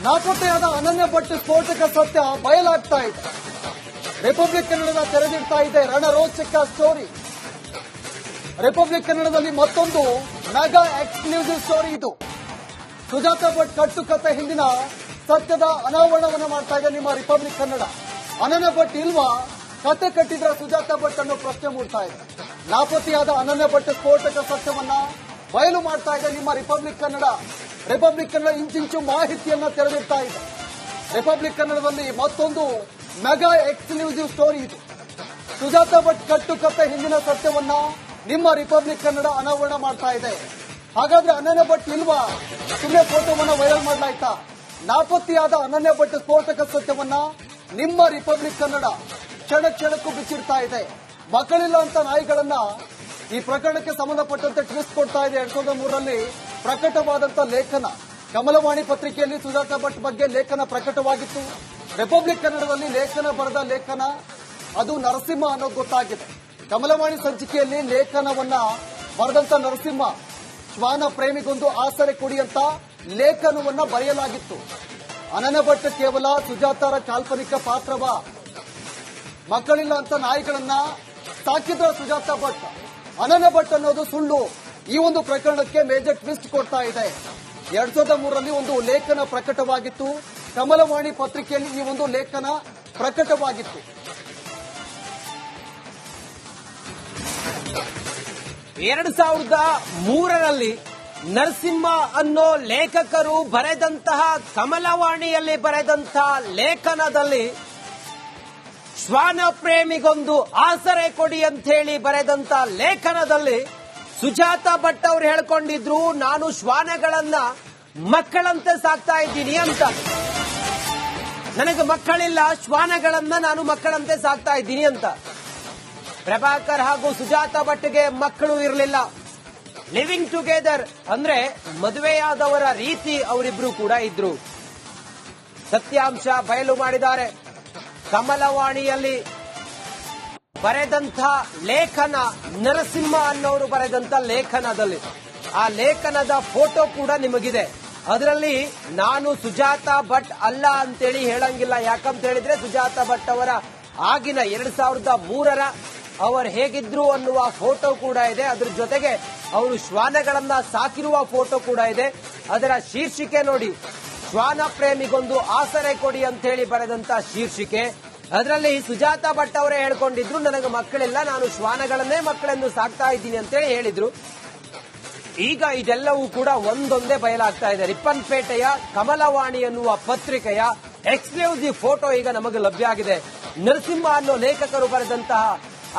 ನಾಪತ್ತೆಯಾದ ಅನನ್ಯ ಭಟ್ ಸ್ಫೋಟಕ ಸತ್ಯ ಬಯಲಾಗ್ತಾ ಇದೆ. ರಿಪಬ್ಲಿಕ್ ಕನ್ನಡದ ತೆರೆದಿಡ್ತಾ ಇದೆ ರಣರೋಚಕ ಸ್ಟೋರಿ. ರಿಪಬ್ಲಿಕ್ ಕನ್ನಡದಲ್ಲಿ ಮತ್ತೊಂದು ಮೆಗಾ ಎಕ್ಸ್ಕ್ಲೂಸಿವ್ ಸ್ಟೋರಿ ಇದು. ಸುಜಾತ ಭಟ್ ಕಟ್ಟುಕತೆ ಹಿಂದಿನ ಸತ್ಯದ ಅನಾವರಣವನ್ನು ಮಾಡ್ತಾ ಇದೆ ನಿಮ್ಮ ರಿಪಬ್ಲಿಕ್ ಕನ್ನಡ. ಅನನ್ಯ ಭಟ್ ಇಲ್ವಾ, ಕತೆ ಕಟ್ಟಿದ್ರ ಸುಜಾತ ಭಟ್ ಅನ್ನೋ ಪ್ರಶ್ನೆ ಮೂಡ್ತಾ ಇದೆ. ನಾಪತ್ತೆಯಾದ ಅನನ್ಯ ಭಟ್ ಸ್ಫೋಟಕ ಸತ್ಯವನ್ನ ಬಯಲು ಮಾಡ್ತಾ ಇದೆ ನಿಮ್ಮ ರಿಪಬ್ಲಿಕ್ ಕನ್ನಡ. ರಿಪಬ್ಲಿಕ್ ಕನ್ನಡ ಇಂಚಿಂಚು ಮಾಹಿತಿಯನ್ನ ತೆರೆದಿಡ್ತಾ ಇದೆ. ರಿಪಬ್ಲಿಕ್ ಕನ್ನಡದಲ್ಲಿ ಮತ್ತೊಂದು ಮೆಗಾ ಎಕ್ಸ್ಕ್ಲೂಸಿವ್ ಸ್ಟೋರಿ ಇದು. ಸುಜಾತ ಭಟ್ ಕಟ್ಟುಕತೆ ಹಿಂದಿನ ಸತ್ಯವನ್ನ ನಿಮ್ಮ ರಿಪಬ್ಲಿಕ್ ಕನ್ನಡ ಅನಾವರಣ ಮಾಡ್ತಾ ಇದೆ. ಹಾಗಾದ್ರೆ ಅನನ್ಯ ಭಟ್ ಇಲ್ವಾ, ಸುಮ್ಮನೆ ಫೋಟೋವನ್ನ ವೈರಲ್ ಮಾಡಲಾಯ್ತಾ? ನಾಪತ್ತೆಯಾದ ಅನನ್ಯ ಭಟ್ ಸ್ಫೋಟಕ ಸತ್ಯವನ್ನ ನಿಮ್ಮ ರಿಪಬ್ಲಿಕ್ ಕನ್ನಡ ಕ್ಷಣ ಕ್ಷಣಕ್ಕೂ ಬಿಚ್ಚಿಡ್ತಾ ಇದೆ. ಮಕ್ಕಳಿಲ್ಲ ಅಂತ ನಾಯಿಗಳನ್ನ ಈ ಪ್ರಕರಣಕ್ಕೆ ಸಂಬಂಧಪಟ್ಟಂತೆ ಟ್ವಿಸ್ಟ್ ಕೊಡ್ತಾ ಇದೆ. 2003ರಲ್ಲಿ ಪ್ರಕಟವಾದಂತಹ ಲೇಖನ, ಕಮಲವಾಣಿ ಪತ್ರಿಕೆಯಲ್ಲಿ ಸುಜಾತ ಭಟ್ ಬಗ್ಗೆ ಲೇಖನ ಪ್ರಕಟವಾಗಿತ್ತು. ರಿಪಬ್ಲಿಕ್ ಕನ್ನಡದಲ್ಲಿ ಲೇಖನ ಬರೆದ ಲೇಖನ ಅದು ನರಸಿಂಹ ಅನ್ನೋದು ಗೊತ್ತಾಗಿದೆ. ಕಮಲವಾಣಿ ಸಂಚಿಕೆಯಲ್ಲಿ ಲೇಖನವನ್ನ ಬರೆದಂತ ನರಸಿಂಹ ಶ್ವಾನ ಪ್ರೇಮಿಗೊಂದು ಆಸರೆ ಕೊಡಿ ಅಂತ ಲೇಖನವನ್ನ ಬರೆಯಲಾಗಿತ್ತು. ಅನನ್ಯ ಭಟ್ ಕೇವಲ ಸುಜಾತರ ಕಾಲ್ಪನಿಕ ಪಾತ್ರವ? ಮಕ್ಕಳಿಲ್ಲ ಅಂತ ನಾಯಿಗಳನ್ನ ಸಾಕಿದ್ರ ಸುಜಾತ ಭಟ್? ಅನನ್ಯ ಭಟ್ ಅನ್ನೋದು ಸುಳ್ಳು. ಈ ಒಂದು ಪ್ರಕರಣಕ್ಕೆ ಮೇಜರ್ ಟ್ವಿಸ್ಟ್ ಕೊಡ್ತಾ ಇದೆ. 2003ರಲ್ಲಿ ಒಂದು ಲೇಖನ ಪ್ರಕಟವಾಗಿತ್ತು. ಕಮಲವಾಣಿ ಪತ್ರಿಕೆಯಲ್ಲಿ ಈ ಒಂದು ಲೇಖನ ಪ್ರಕಟವಾಗಿತ್ತು. 2003ರಲ್ಲಿ ನರಸಿಂಹ ಅನ್ನೋ ಲೇಖಕರು ಬರೆದಂತಹ ಕಮಲವಾಣಿಯಲ್ಲಿ ಬರೆದಂತಹ ಲೇಖನದಲ್ಲಿ ಶ್ವಾನ ಪ್ರೇಮಿಗೊಂದು ಆಸರೆ ಕೊಡಿ ಅಂತ ಹೇಳಿ ಬರೆದಂತ ಲೇಖನದಲ್ಲಿ ಸುಜಾತ ಭಟ್ ಅವರು ಹೇಳ್ಕೊಂಡಿದ್ರು, ನಾನು ಶ್ವಾನಗಳನ್ನ ಮಕ್ಕಳಂತೆ ಸಾಕ್ತಾ ಇದ್ದೀನಿ ಅಂತ. ನನಗೆ ಮಕ್ಕಳಿಲ್ಲ, ಶ್ವಾನಗಳನ್ನ ನಾನು ಮಕ್ಕಳಂತೆ ಸಾಕ್ತಾ ಇದ್ದೀನಿ ಅಂತ. ಪ್ರಭಾಕರ್ ಹಾಗೂ ಸುಜಾತ ಭಟ್ಗೆ ಮಕ್ಕಳು ಇರಲಿಲ್ಲ. ಲಿವಿಂಗ್ ಟುಗೆದರ್ ಅಂದ್ರೆ ಮದುವೆಯಾದವರ ರೀತಿ ಅವರಿಬ್ರು ಕೂಡ ಇದ್ರು. ಸತ್ಯಾಂಶ ಬಯಲು ಮಾಡಿದ್ದಾರೆ. ಕಮಲವಾಣಿಯಲ್ಲಿ ಬರೆದಂಥ ಲೇಖನ, ನರಸಿಂಹ ಅನ್ನೋರು ಬರೆದಂತ ಲೇಖನದಲ್ಲಿ, ಆ ಲೇಖನದ ಫೋಟೋ ಕೂಡ ನಿಮಗಿದೆ. ಅದರಲ್ಲಿ ನಾನು ಸುಜಾತ ಭಟ್ ಅಲ್ಲ ಅಂತೇಳಿ ಹೇಳಂಗಿಲ್ಲ. ಯಾಕಂತ ಹೇಳಿದ್ರೆ ಸುಜಾತ ಭಟ್ ಅವರ ಆಗಿನ 2003ರ ಅವರು ಹೇಗಿದ್ರು ಅನ್ನುವ ಫೋಟೋ ಕೂಡ ಇದೆ. ಅದ್ರ ಜೊತೆಗೆ ಅವರು ಶ್ವಾನಗಳನ್ನ ಸಾಕಿರುವ ಫೋಟೋ ಕೂಡ ಇದೆ. ಅದರ ಶೀರ್ಷಿಕೆ ನೋಡಿ, ಶ್ವಾನ ಪ್ರೇಮಿಗೊಂದು ಆಸರೆ ಕೊಡಿ ಅಂತ ಹೇಳಿ ಬರೆದಂತ ಶೀರ್ಷಿಕೆ. ಅದರಲ್ಲಿ ಸುಜಾತ ಭಟ್ ಅವರೇ ಹೇಳ್ಕೊಂಡಿದ್ರು, ನನಗೆ ಮಕ್ಕಳಿಲ್ಲ, ನಾನು ಶ್ವಾನಗಳನ್ನೇ ಮಕ್ಕಳೆಂದು ಸಾಕ್ತಾ ಇದ್ದೀನಿ ಅಂತೇಳಿ ಹೇಳಿದ್ರು. ಈಗ ಇದೆಲ್ಲವೂ ಕೂಡ ಒಂದೊಂದೇ ಬಯಲಾಗ್ತಾ ಇದೆ. ರಿಪ್ಪನ್ಪೇಟೆಯ ಕಮಲವಾಣಿ ಎನ್ನುವ ಪತ್ರಿಕೆಯ ಎಕ್ಸ್ಕ್ಲೂಸಿವ್ ಫೋಟೋ ಈಗ ನಮಗೆ ಲಭ್ಯ ಆಗಿದೆ. ನರಸಿಂಹ ಅನ್ನೋ ಲೇಖಕರು ಬರೆದಂತಹ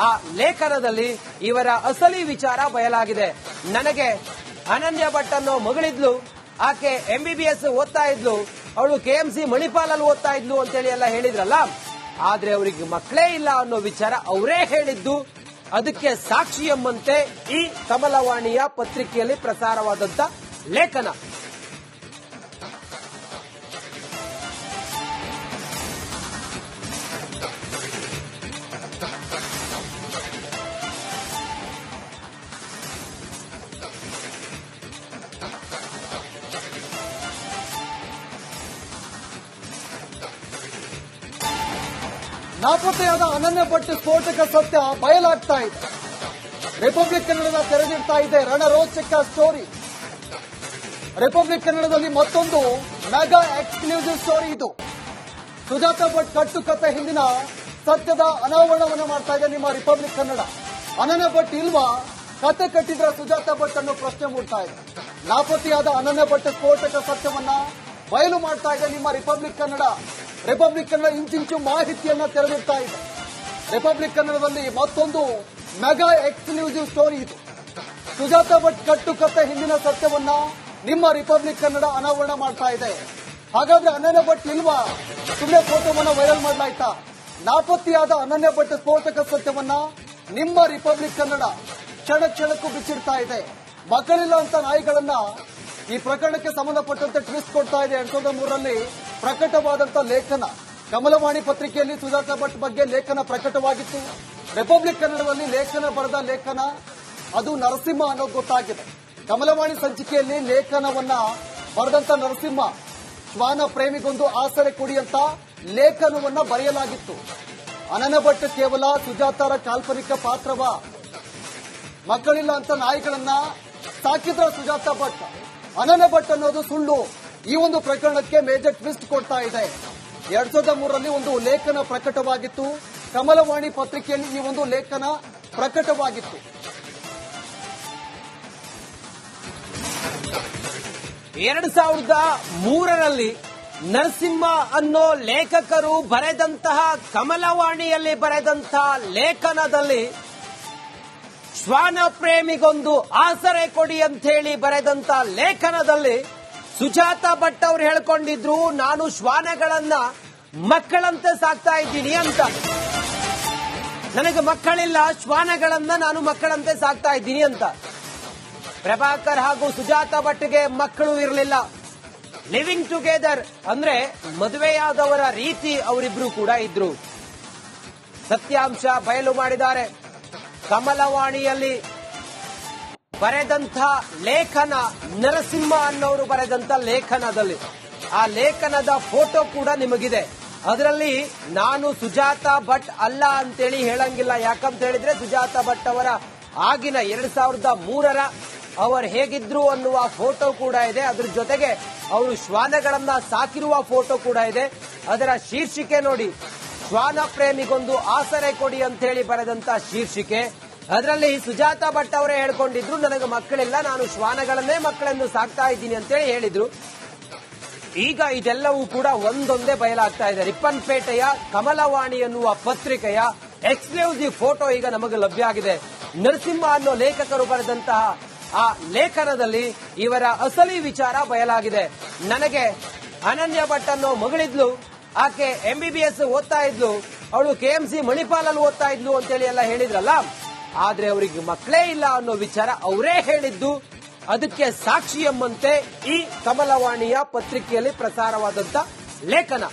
ಆ ಲೇಖನದಲ್ಲಿ ಇವರ ಅಸಲಿ ವಿಚಾರ ಬಯಲಾಗಿದೆ. ನನಗೆ ಅನನ್ಯ ಭಟ್ ಅನ್ನೋ ಮಗಳಿದ್ಲು, ಆಕೆ MBBS ಓದ್ತಾ ಇದ್ಲು, ಅವಳು KMC ಮಣಿಪಾಲಲ್ಲಿ ಓದ್ತಾ ಇದ್ಲು ಅಂತೇಳಿ ಎಲ್ಲ ಹೇಳಿದ್ರಲ್ಲ. ಆದ್ರೆ ಅವರಿಗೆ ಮಕ್ಕಳೇ ಇಲ್ಲ ಅನ್ನೋ ವಿಚಾರ ಅವರೇ ಹೇಳಿದ್ದು. ಅದಕ್ಕೆ ಸಾಕ್ಷಿ ಎಂಬಂತೆ ಈ ಕಮಲವಾಣಿಯ ಪತ್ರಿಕೆಯಲ್ಲಿ ಪ್ರಸಾರವಾದಂತ ಲೇಖನ. ನಾಪತ್ತೆಯಾದ ಅನನ್ಯ ಭಟ್ ಸ್ಫೋಟಕ ಸತ್ಯ ಬಯಲಾಗ್ತಾ ಇದೆ. ರಿಪಬ್ಲಿಕ್ ಕನ್ನಡದ ತೆರೆದಿಡ್ತಾ ಇದೆ ರಣರೋಚಕ ಸ್ಟೋರಿ. ರಿಪಬ್ಲಿಕ್ ಕನ್ನಡದಲ್ಲಿ ಮತ್ತೊಂದು ಮೆಗಾ ಎಕ್ಸ್ಕ್ಲೂಸಿವ್ ಸ್ಟೋರಿ ಇದು. ಸುಜಾತ ಭಟ್ ಕಟ್ಟುಕತೆ ಹಿಂದಿನ ಸತ್ಯದ ಅನಾವರಣವನ್ನು ಮಾಡ್ತಾ ಇದೆ ನಿಮ್ಮ ರಿಪಬ್ಲಿಕ್ ಕನ್ನಡ. ಅನನ್ಯ ಭಟ್ ಇಲ್ವಾ, ಕತೆ ಕಟ್ಟಿದ್ರ ಸುಜಾತ ಭಟ್ ಅನ್ನೋ ಪ್ರಶ್ನೆ ಮೂಡ್ತಾ ಇದೆ. ನಾಪತ್ತೆಯಾದ ಅನನ್ಯ ಭಟ್ ಸ್ಫೋಟಕ ಸತ್ಯವನ್ನ ಬಯಲು ಮಾಡ್ತಾ ಇದೆ ನಿಮ್ಮ ರಿಪಬ್ಲಿಕ್ ಕನ್ನಡ. ರಿಪಬ್ಲಿಕ್ ಕನ್ನಡ ಇಂಚಿಂಚು ಮಾಹಿತಿಯನ್ನ ತೆರೆದಿಡ್ತಾ ಇದೆ. ರಿಪಬ್ಲಿಕ್ ಕನ್ನಡದಲ್ಲಿ ಮತ್ತೊಂದು ಮೆಗಾ ಎಕ್ಸ್ಕ್ಲೂಸಿವ್ ಸ್ಟೋರಿ ಇದು. ಸುಜಾತ ಭಟ್ ಕಟ್ಟುಕತೆ ಹಿಂದಿನ ಸತ್ಯವನ್ನ ನಿಮ್ಮ ರಿಪಬ್ಲಿಕ್ ಕನ್ನಡ ಅನಾವರಣ ಮಾಡ್ತಾ ಇದೆ. ಹಾಗಾದ್ರೆ ಅನನ್ಯ ಭಟ್ ಇಲ್ವಾ, ಸುಮ್ಮನೆ ಫೋಟೋವನ್ನ ವೈರಲ್ ಮಾಡಲಾಯ್ತಾ? ನಾಪತ್ತೆಯಾದ ಅನನ್ಯ ಭಟ್ ಸ್ಫೋಟಕ ಸತ್ಯವನ್ನ ನಿಮ್ಮ ರಿಪಬ್ಲಿಕ್ ಕನ್ನಡ ಕ್ಷಣ ಕ್ಷಣಕ್ಕೂ ಬಿಚ್ಚಿಡ್ತಾ ಇದೆ. ಮಕ್ಕಳಿಲ್ಲ ಅಂತ ನಾಯಿಗಳನ್ನ ಈ ಪ್ರಕರಣಕ್ಕೆ ಸಂಬಂಧಪಟ್ಟಂತೆ ಟ್ವಿಸ್ಟ್ ಕೊಡ್ತಾ ಇದೆ. 2003ರಲ್ಲಿ ಪ್ರಕಟವಾದಂತಹ ಲೇಖನ, ಕಮಲವಾಣಿ ಪತ್ರಿಕೆಯಲ್ಲಿ ಸುಜಾತ ಭಟ್ ಬಗ್ಗೆ ಲೇಖನ ಪ್ರಕಟವಾಗಿತ್ತು. ರಿಪಬ್ಲಿಕ್ ಕನ್ನಡದಲ್ಲಿ ಲೇಖನ ಬರೆದ ಲೇಖನ ಅದು ನರಸಿಂಹ ಅನ್ನೋದು ಗೊತ್ತಾಗಿದೆ. ಕಮಲವಾಣಿ ಸಂಚಿಕೆಯಲ್ಲಿ ಲೇಖನವನ್ನ ಬರೆದಂತ ನರಸಿಂಹ ಶ್ವಾನ ಪ್ರೇಮಿಗೊಂದು ಆಸರೆ ಕೊಡಿ ಅಂತ ಲೇಖನವನ್ನ ಬರೆಯಲಾಗಿತ್ತು. ಅನನ್ಯ ಭಟ್ ಕೇವಲ ಸುಜಾತಾರ ಕಾಲ್ಪನಿಕ ಪಾತ್ರವ? ಮಕ್ಕಳಿಲ್ಲ ಅಂತ ನಾಯಿಗಳನ್ನ ಸಾಕಿದ್ರ ಸುಜಾತ ಭಟ್? ಅನನ್ಯ ಭಟ್ ಅನ್ನೋದು ಸುಳ್ಳು. ಈ ಒಂದು ಪ್ರಕರಣಕ್ಕೆ ಮೇಜರ್ ಟ್ವಿಸ್ಟ್ ಕೊಡ್ತಾ ಇದೆ. 2003ರಲ್ಲಿ ಒಂದು ಲೇಖನ ಪ್ರಕಟವಾಗಿತ್ತು. ಕಮಲವಾಣಿ ಪತ್ರಿಕೆಯಲ್ಲಿ ಈ ಒಂದು ಲೇಖನ ಪ್ರಕಟವಾಗಿತ್ತು. 2003ರಲ್ಲಿ ನರಸಿಂಹ ಅನ್ನೋ ಲೇಖಕರು ಬರೆದಂತಹ ಕಮಲವಾಣಿಯಲ್ಲಿ ಬರೆದಂತಹ ಲೇಖನದಲ್ಲಿ ಶ್ವಾನ ಪ್ರೇಮಿಗೊಂದು ಆಸರೆ ಕೊಡಿ ಅಂತ ಹೇಳಿ ಬರೆದಂತಹ ಲೇಖನದಲ್ಲಿ ಸುಜಾತ ಭಟ್ ಅವರು ಹೇಳ್ಕೊಂಡಿದ್ರು, ನಾನು ಶ್ವಾನಗಳನ್ನ ಮಕ್ಕಳಂತೆ ಸಾಕ್ತಾ ಇದ್ದೀನಿ ಅಂತ. ನನಗೆ ಮಕ್ಕಳಿಲ್ಲ, ಶ್ವಾನಗಳನ್ನ ನಾನು ಮಕ್ಕಳಂತೆ ಸಾಕ್ತಾ ಇದ್ದೀನಿ ಅಂತ. ಪ್ರಭಾಕರ್ ಹಾಗೂ ಸುಜಾತ ಭಟ್ಗೆ ಮಕ್ಕಳು ಇರಲಿಲ್ಲ. ಲಿವಿಂಗ್ ಟುಗೆದರ್ ಅಂದ್ರೆ ಮದುವೆಯಾದವರ ರೀತಿ ಅವರಿಬ್ರು ಕೂಡ ಇದ್ರು. ಸತ್ಯಾಂಶ ಬಯಲು ಮಾಡಿದ್ದಾರೆ. ಕಮಲವಾಣಿಯಲ್ಲಿ ಬರೆದಂಥ ಲೇಖನ, ನರಸಿಂಹ ಅನ್ನೋರು ಬರೆದಂತ ಲೇಖನದಲ್ಲಿ, ಆ ಲೇಖನದ ಫೋಟೋ ಕೂಡ ನಿಮಗಿದೆ. ಅದರಲ್ಲಿ ನಾನು ಸುಜಾತ ಭಟ್ ಅಲ್ಲ ಅಂತೇಳಿ ಹೇಳಂಗಿಲ್ಲ. ಯಾಕಂತ ಹೇಳಿದ್ರೆ ಸುಜಾತ ಭಟ್ ಅವರ ಆಗಿನ 2003ರ ಅವರು ಹೇಗಿದ್ರು ಅನ್ನುವ ಫೋಟೋ ಕೂಡ ಇದೆ. ಅದ್ರ ಜೊತೆಗೆ ಅವರು ಶ್ವಾನಗಳನ್ನ ಸಾಕಿರುವ ಫೋಟೋ ಕೂಡ ಇದೆ. ಅದರ ಶೀರ್ಷಿಕೆ ನೋಡಿ, ಶ್ವಾನ ಪ್ರೇಮಿಗೊಂದು ಆಸರೆ ಕೊಡಿ ಅಂತ ಹೇಳಿ ಬರೆದಂತ ಶೀರ್ಷಿಕೆ. ಅದರಲ್ಲಿ ಸುಜಾತ ಭಟ್ ಅವರೇ ಹೇಳ್ಕೊಂಡಿದ್ರು, ನನಗೆ ಮಕ್ಕಳಿಲ್ಲ, ನಾನು ಶ್ವಾನಗಳನ್ನೇ ಮಕ್ಕಳೆಂದು ಸಾಕ್ತಾ ಇದ್ದೀನಿ ಅಂತೇಳಿ ಹೇಳಿದ್ರು. ಈಗ ಇದೆಲ್ಲವೂ ಕೂಡ ಒಂದೊಂದೇ ಬಯಲಾಗ್ತಾ ಇದೆ. ರಿಪ್ಪನ್ಪೇಟೆಯ ಕಮಲವಾಣಿ ಎನ್ನುವ ಪತ್ರಿಕೆಯ ಎಕ್ಸ್ಕ್ಲೂಸಿವ್ ಫೋಟೋ ಈಗ ನಮಗೆ ಲಭ್ಯ ಆಗಿದೆ. ನರಸಿಂಹ ಅನ್ನೋ ಲೇಖಕರು ಬರೆದಂತಹ ಆ ಲೇಖನದಲ್ಲಿ ಇವರ ಅಸಲಿ ವಿಚಾರ ಬಯಲಾಗಿದೆ. ನನಗೆ ಅನನ್ಯ ಭಟ್ ಅನ್ನೋ ಮಗಳಿದ್ಲು, ಆಕೆ MBBS ಓದ್ತಾ ಇದ್ಲು, ಅವಳು KMC ಮಣಿಪಾಲಲ್ಲಿ ಓದ್ತಾ ಇದ್ಲು ಅಂತೇಳಿ ಎಲ್ಲ ಹೇಳಿದ್ರಲ್ಲ. ಆದ್ರೆ ಅವರಿಗೆ ಮಕ್ಕಳೇ ಇಲ್ಲ ಅನ್ನೋ ವಿಚಾರ ಅವರೇ ಹೇಳಿದ್ದು. ಅದಕ್ಕೆ ಸಾಕ್ಷಿ ಎಂಬಂತೆ ಈ ಕಮಲವಾಣಿಯ ಪತ್ರಿಕೆಯಲ್ಲಿ ಪ್ರಸಾರವಾದಂತ ಲೇಖನ.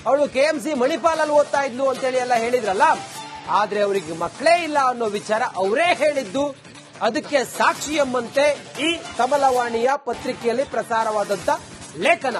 ಅವಳು KMC ಮಣಿಪಾಲಲ್ಲಿ ಓದ್ತಾ ಇದ್ಲು ಅಂತೇಳಿ ಎಲ್ಲ ಹೇಳಿದ್ರಲ್ಲ. ಆದ್ರೆ ಅವರಿಗೆ ಮಕ್ಕಳೇ ಇಲ್ಲ ಅನ್ನೋ ವಿಚಾರ ಅವರೇ ಹೇಳಿದ್ದು. ಅದಕ್ಕೆ ಸಾಕ್ಷಿ ಎಂಬಂತೆ ಈ ಕಮಲವಾಣಿಯ ಪತ್ರಿಕೆಯಲ್ಲಿ ಪ್ರಸಾರವಾದಂತ ಲೇಖನ.